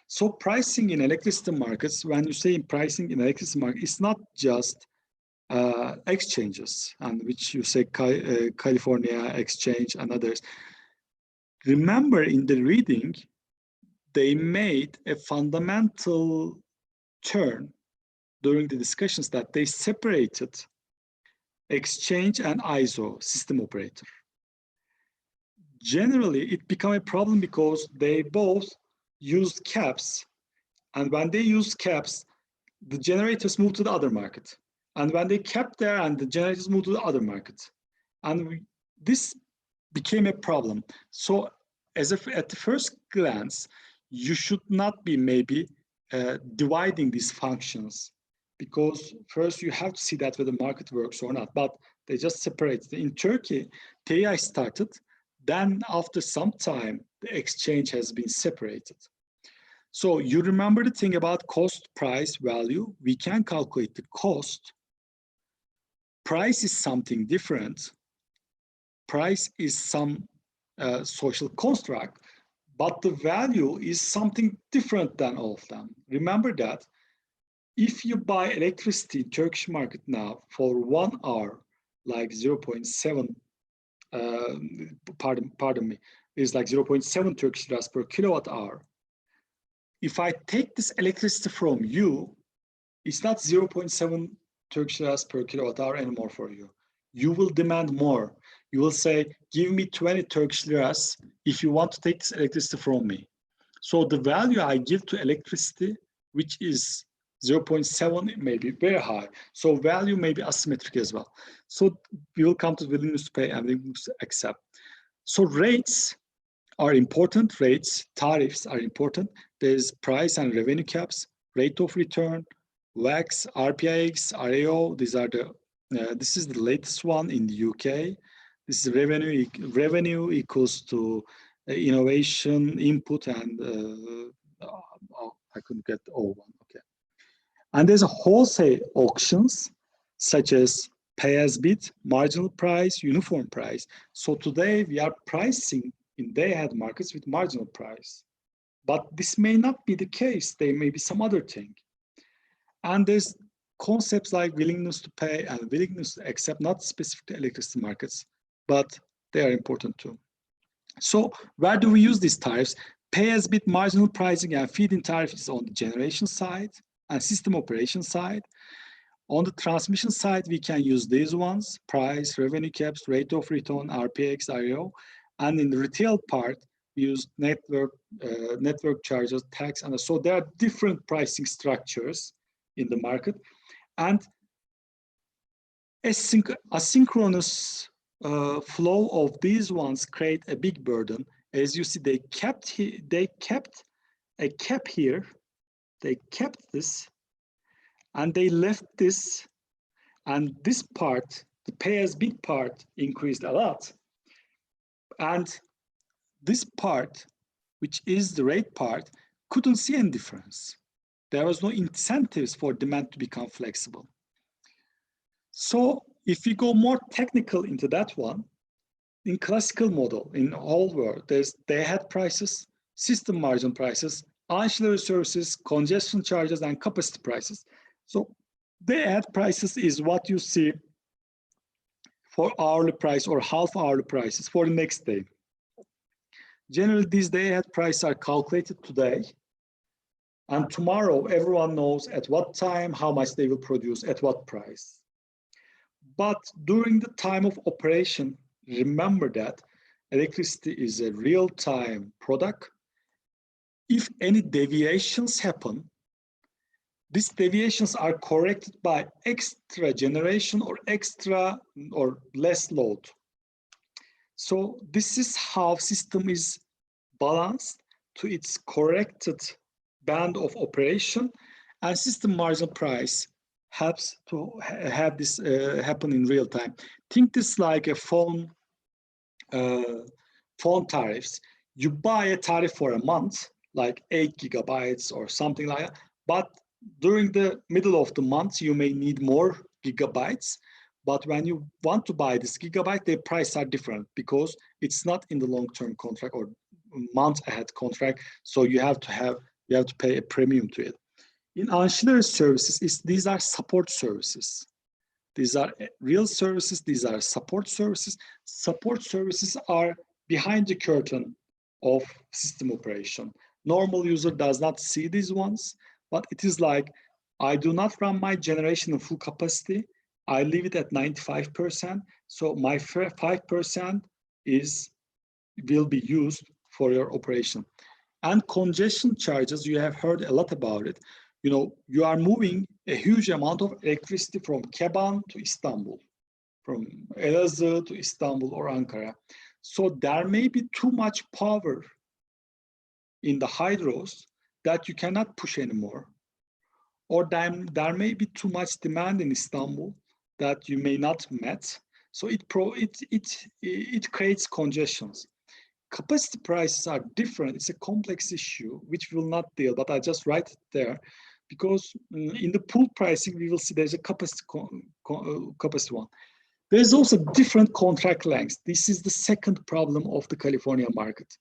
So pricing in electricity markets, when you say pricing in electricity market, it's not just exchanges, and which you say California Exchange and others. Remember, in the reading, they made a fundamental turn during the discussions that they separated exchange and ISO, system operator. Generally, it became a problem because they both used caps, and when they used caps, the generators moved to the other market. And when they kept there, and the generators moved to the other market. And this became a problem. So at the first glance, you should not be maybe dividing these functions, because first you have to see that whether the market works or not, but they just separated. In Turkey, TI started, then after some time, the exchange has been separated. So you remember the thing about cost, price, value. We can calculate the cost. Price is something different. Price is some social construct, but the value is something different than all of them. Remember that if you buy electricity in Turkish market now for 1 hour, like 0.7, pardon me, is like 0.7 Turkish liras per kilowatt hour. If I take this electricity from you, it's not 0.7 Turkish liras per kilowatt hour anymore for you. You will demand more. You will say, give me 20 Turkish liras if you want to take this electricity from me. So the value I give to electricity, which is 0.7, may be very high. So value may be asymmetric as well. So we will come to willingness to pay and willingness to accept. So rates are important. Rates, tariffs are important. There's price and revenue caps, rate of return, WACC, RPIX, RAO. These are the this is the latest one in the UK. This is revenue equals to innovation input, and I couldn't get all one. Okay, and there's a wholesale auctions such as pay as bid, marginal price, uniform price. So today we are pricing in day-ahead markets with marginal price, but this may not be the case. There may be some other thing, and there's concepts like willingness to pay and willingness to accept, not specific to electricity markets, but they are important too. So where do we use these tariffs? Pay as bid, marginal pricing, and feed-in tariff is on the generation side and system operation side. On the transmission side, we can use these ones: price, revenue caps, rate of return, RPX, REO. And in the retail part, we use network charges, tax, and so there are different pricing structures in the market. And asynchronous flow of these ones create a big burden. As you see, they kept a cap here, they kept this, and they left this, and this part, the pay as bid part, increased a lot. And this part, which is the rate part, couldn't see any difference. There was no incentives for demand to become flexible. So if we go more technical into that one, in classical model, in the whole world, there's day-ahead prices, system margin prices, ancillary services, congestion charges, and capacity prices. So day-ahead prices is what you see for hourly price or half hourly prices for the next day. Generally, these day-ahead prices are calculated today, and tomorrow everyone knows at what time, how much they will produce, at what price. But during the time of operation, remember that electricity is a real-time product. If any deviations happen, these deviations are corrected by extra generation or extra or less load. So this is how system is balanced to its corrected band of operation, and system marginal price helps to have this happen in real time. Think this like a phone tariffs. You buy a tariff for a month, like 8 gigabytes or something like that, but during the middle of the month, you may need more gigabytes. But when you want to buy this gigabyte, the prices are different because it's not in the long-term contract or month ahead contract. So you have to pay a premium to it. In ancillary services, these are support services. These are real services. These are support services. Support services are behind the curtain of system operation. Normal user does not see these ones, but it is like, I do not run my generation in full capacity. I leave it at 95%. So my 5% will be used for your operation. And congestion charges, you have heard a lot about it. You know, you are moving a huge amount of electricity from Keban to Istanbul, from Elazığ to Istanbul or Ankara. So there may be too much power in the hydros that you cannot push anymore. Or there may be too much demand in Istanbul that you may not meet. So it creates congestions. Capacity prices are different. It's a complex issue, which we will not deal, but I just write it there because in the pool pricing, we will see there's a capacity one. There's also different contract lengths. This is the second problem of the California market.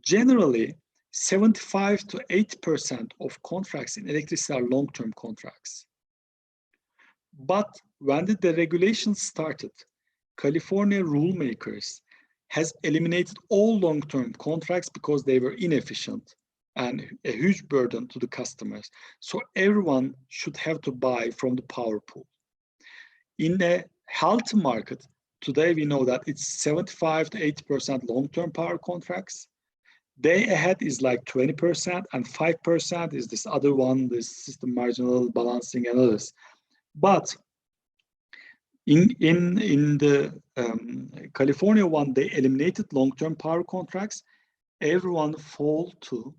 Generally, 75 to 80% of contracts in electricity are long-term contracts. But when the regulation started, California rule makers has eliminated all long-term contracts because they were inefficient and a huge burden to the customers. So everyone should have to buy from the power pool. In a healthy market, today we know that it's 75 to 80% long-term power contracts. Day ahead is like 20% and 5% is this other one, this system marginal balancing and others. But in the California one, they eliminated long-term power contracts. Everyone fall to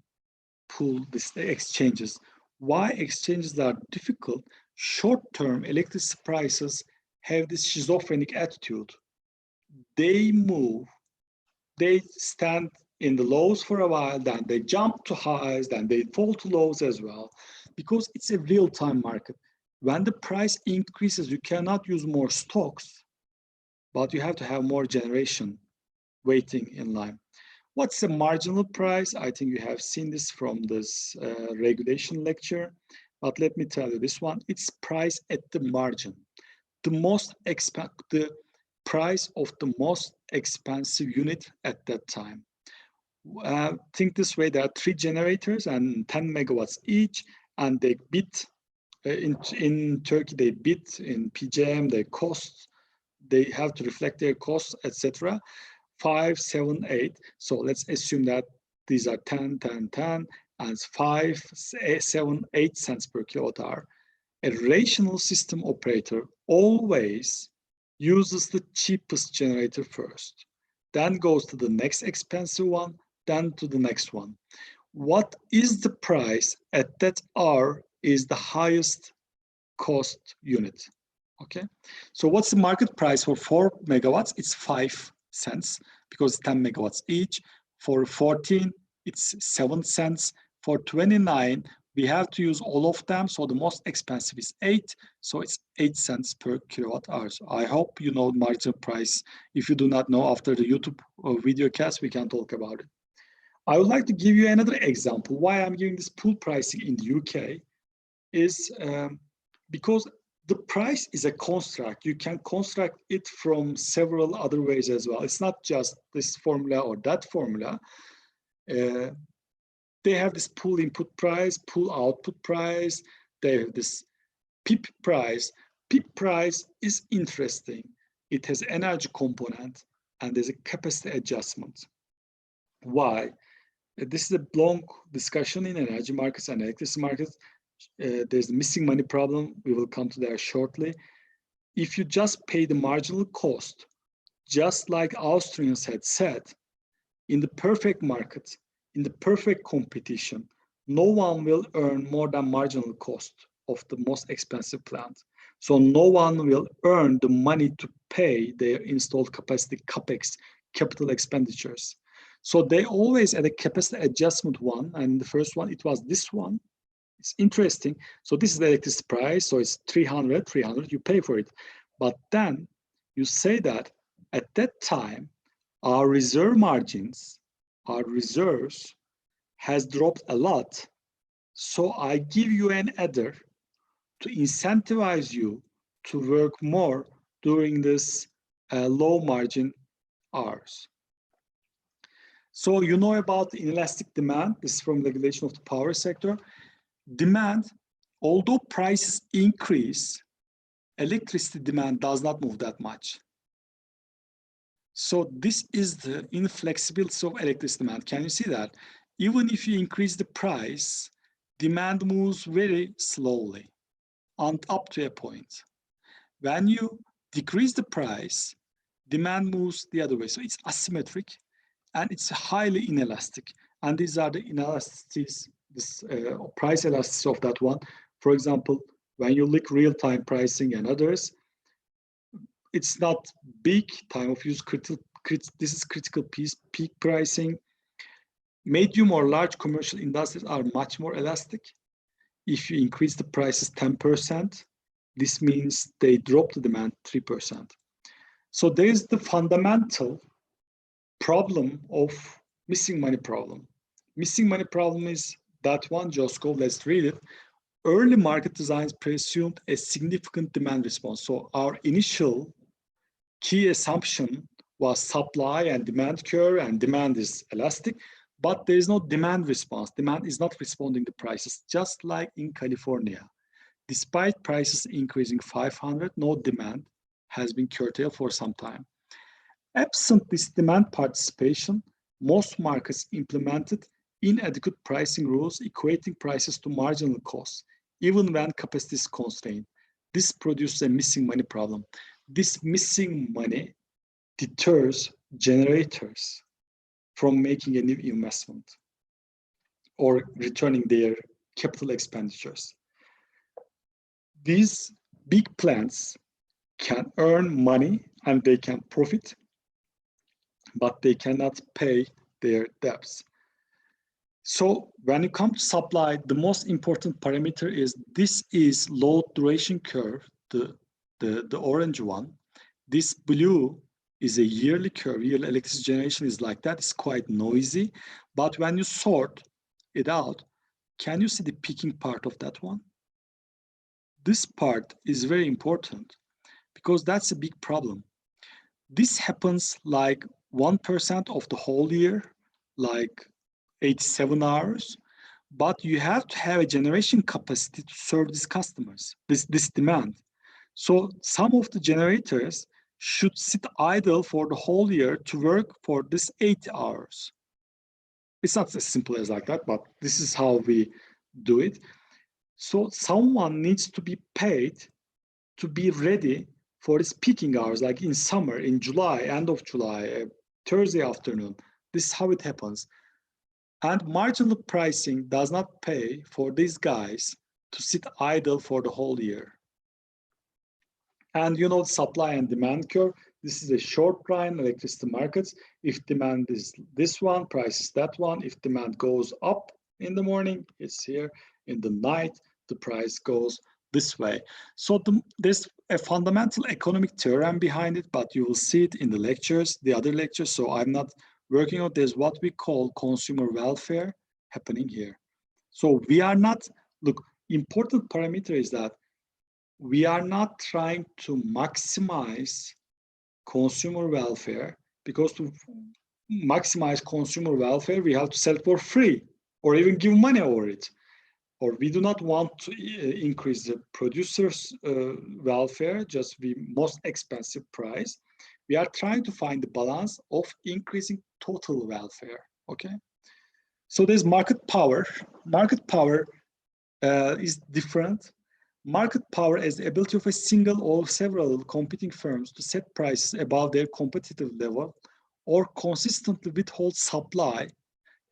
pool exchanges. Why exchanges are difficult? Short-term electricity prices have this schizophrenic attitude. They move, they stand in the lows for a while, then they jump to highs, then they fall to lows as well, because it's a real-time market. When the price increases, you cannot use more stocks, but you have to have more generation waiting in line. What's the marginal price? I think you have seen this from this regulation lecture, but let me tell you this one, it's price at the margin. The price of the most expensive unit at that time. Think this way, there are 3 generators and 10 megawatts each, and they bid in Turkey, they bid in PJM, their costs, they have to reflect their costs, etc. 5, 7, 8. So let's assume that these are 10, 10, 10, and 5, 7, 8 cents per kilowatt hour. A rational system operator always uses the cheapest generator first, then goes to the next expensive one, then to the next one. What is the price at that hour is the highest cost unit, okay? So what's the market price for 4 megawatts? It's 5 cents because 10 megawatts each. For 14, it's 7 cents. For 29, we have to use all of them. So the most expensive is 8. So it's 8 cents per kilowatt hour. So I hope you know the marginal price. If you do not know, after the YouTube video cast, we can talk about it. I would like to give you another example. Why I'm giving this pool pricing in the UK is because the price is a construct. You can construct it from several other ways as well. It's not just this formula or that formula. They have this pool input price, pool output price. They have this PIP price. PIP price is interesting. It has energy component and there's a capacity adjustment. Why? This is a long discussion in energy markets and electricity markets. There's the missing money problem. We will come to that shortly. If you just pay the marginal cost, just like Austrians had said, in the perfect market, in the perfect competition, no one will earn more than marginal cost of the most expensive plant. So no one will earn the money to pay their installed capacity, CAPEX, capital expenditures. So they always had a capacity adjustment one, and the first one, it was this one. It's interesting. So this is the electricity price, so it's 300, you pay for it. But then you say that at that time, our reserve margins, our reserves has dropped a lot. So I give you an adder to incentivize you to work more during this low margin hours. So you know about the inelastic demand. This is from regulation of the power sector. Demand, although prices increase, electricity demand does not move that much. So this is the inflexibility of electricity demand. Can you see that? Even if you increase the price, demand moves very slowly and up to a point. When you decrease the price, demand moves the other way. So it's asymmetric and it's highly inelastic. And these are the inelasticities, this price elasticity of that one. For example, when you look real-time pricing and others, it's not big time of use this is critical piece, peak pricing. Medium or large commercial industries are much more elastic. If you increase the prices 10%, this means they drop the demand 3%. So there is the fundamental problem of missing money problem. Missing money problem is that one, just go, let's read it. Early market designs presumed a significant demand response. So our initial key assumption was supply and demand curve, and demand is elastic, but there is no demand response. Demand is not responding to prices, just like in California. Despite prices increasing 500, no demand has been curtailed for some time. Absent this demand participation, most markets implemented inadequate pricing rules equating prices to marginal costs, even when capacity is constrained. This produces a missing money problem. This missing money deters generators from making a new investment or returning their capital expenditures. These big plants can earn money and they can profit, but they cannot pay their debts. So when you come to supply, the most important parameter is this is load duration curve, the orange one. This blue is a yearly curve. Yearly electricity generation is like that. It's quite noisy. But when you sort it out, can you see the peaking part of that one? This part is very important because that's a big problem. This happens like 1% of the whole year, like 87 hours, but you have to have a generation capacity to serve these customers, this demand. So some of the generators should sit idle for the whole year to work for this 8 hours. It's not as simple as like that, but this is how we do it. So someone needs to be paid to be ready for its peaking hours, like in summer, in July, end of July, Thursday afternoon. This is how it happens. And marginal pricing does not pay for these guys to sit idle for the whole year. And you know, supply and demand curve, this is a short line electricity markets. If demand is this one, price is that one. If demand goes up in the morning, it's here. In the night, the price goes this way. So there's a fundamental economic theorem behind it, but you will see it in the lectures, the other lectures. So I'm not working on, there's what we call consumer welfare happening here. So we are not, look, important parameter is that we are not trying to maximize consumer welfare, because to maximize consumer welfare, we have to sell it for free or even give money over it. Or we do not want to increase the producer's welfare, just the most expensive price. We are trying to find the balance of increasing total welfare, okay? So there's market power. Market power is different. Market power is the ability of a single or several competing firms to set prices above their competitive level or consistently withhold supply.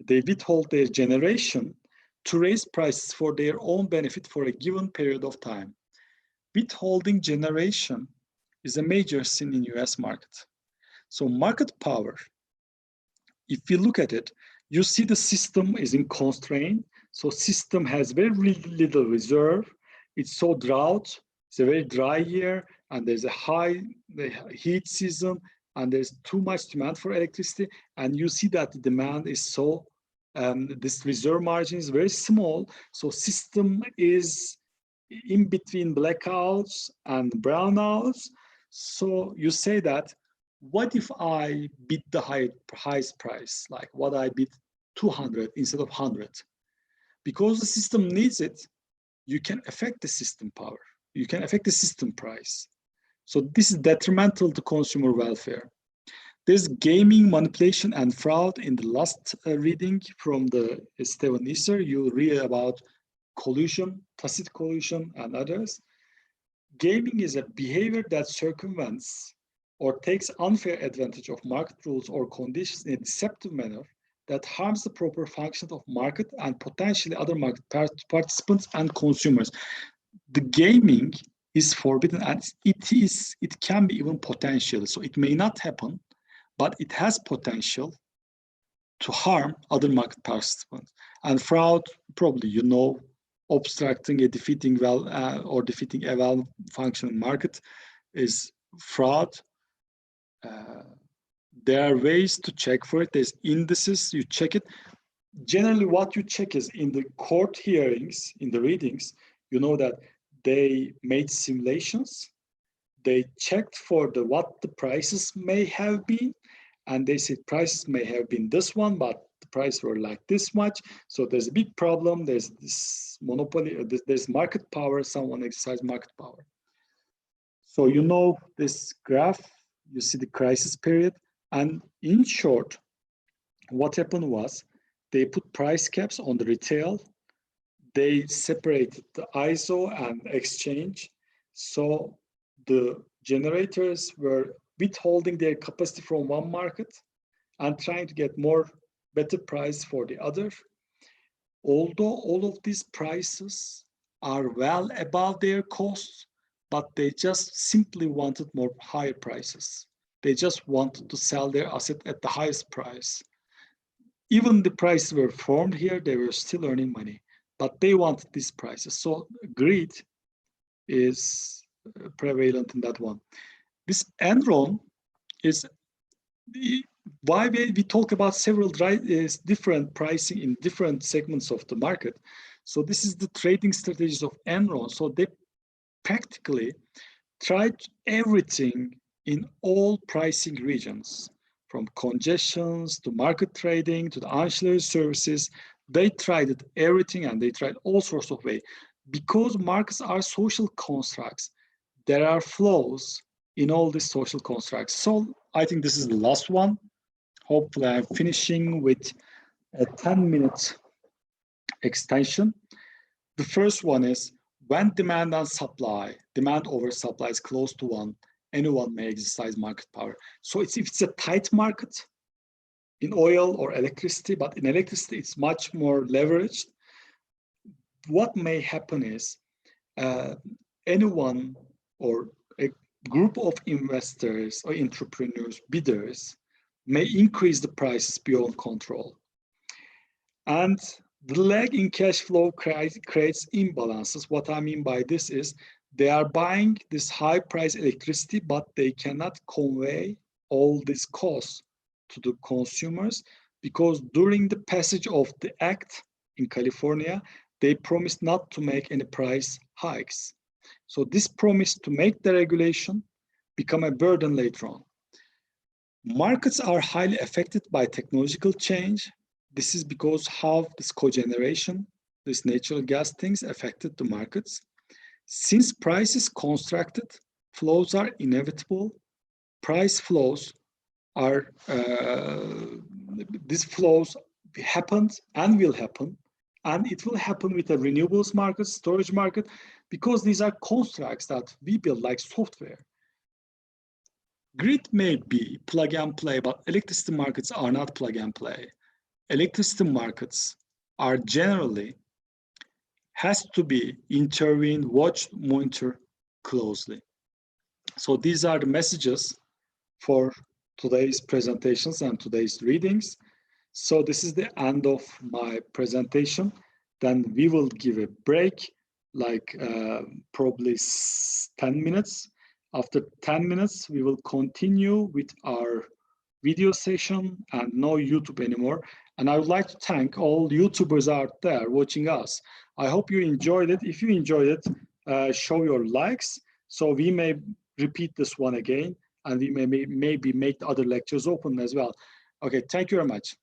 They withhold their generation to raise prices for their own benefit for a given period of time. Withholding generation is a major sin in US market. So market power, if you look at it, you see the system is in constraint. So system has very little reserve. It's so drought, it's a very dry year, and there's a high heat season, and there's too much demand for electricity. And you see that the demand is so, this reserve margin is very small. So system is in between blackouts and brownouts. So you say that, what if I bid the highest price? Like what I bid 200 instead of 100? Because the system needs it, you can affect the system power. You can affect the system price. So this is detrimental to consumer welfare. There's gaming, manipulation, and fraud in the last reading from the Steven Isser. You read about collusion, tacit collusion, and others. Gaming is a behavior that circumvents or takes unfair advantage of market rules or conditions in a deceptive manner that harms the proper function of market and potentially other market participants and consumers. The gaming is forbidden, and it can be even potential. So it may not happen, but it has potential to harm other market participants. And fraud, probably you know, obstructing a defeating or defeating a well-functioning market is fraud. There are ways to check for it. There's indices, you check it. Generally, what you check is in the court hearings, in the readings, you know that they made simulations. They checked for what the prices may have been, and they said prices may have been this one, but the price were like this much. So there's a big problem. There's this monopoly, there's market power, someone exercise market power. So you know this graph, you see the crisis period. And in short, what happened was they put price caps on the retail. They separated the ISO and exchange. So the generators were withholding their capacity from one market and trying to get better price for the other. Although all of these prices are well above their costs, but they just simply wanted higher prices. They just wanted to sell their asset at the highest price. Even the prices were formed here, they were still earning money, but they wanted these prices. So greed is prevalent in that one. This Enron is why we talk about several different pricing in different segments of the market. So this is the trading strategies of Enron. So they practically tried everything in all pricing regions, from congestions to market trading to the ancillary services. They tried everything, and they tried all sorts of ways. Because markets are social constructs, there are flows in all these social constructs. So I think this is the last one. Hopefully I'm finishing with a 10-minute extension. The first one is, when demand over supply is close to one, anyone may exercise market power. So if it's a tight market in oil or electricity, but in electricity, it's much more leveraged. What may happen is anyone or a group of investors or entrepreneurs, bidders, may increase the prices beyond control. And the lag in cash flow creates imbalances. What I mean by this is they are buying this high price electricity, but they cannot convey all this cost to the consumers, because during the passage of the act in California, they promised not to make any price hikes. So this promise to make the regulation become a burden later on. Markets are highly affected by technological change. This is because how this cogeneration, this natural gas things affected the markets. Since price is constructed, flows are inevitable. Price flows are, these flows happened and will happen. And it will happen with the renewables market, storage market, because these are constructs that we build like software. Grid may be plug and play, but electricity markets are not plug and play. Electricity markets are generally has to be intervened, watched, monitored closely. So these are the messages for today's presentations and today's readings. So this is the end of my presentation. Then we will give a break, like probably 10 minutes. After 10 minutes, we will continue with our video session and no YouTube anymore. And I would like to thank all YouTubers out there watching us. I hope you enjoyed it. If you enjoyed it, show your likes. So we may repeat this one again, and we may maybe make the other lectures open as well. Okay, thank you very much.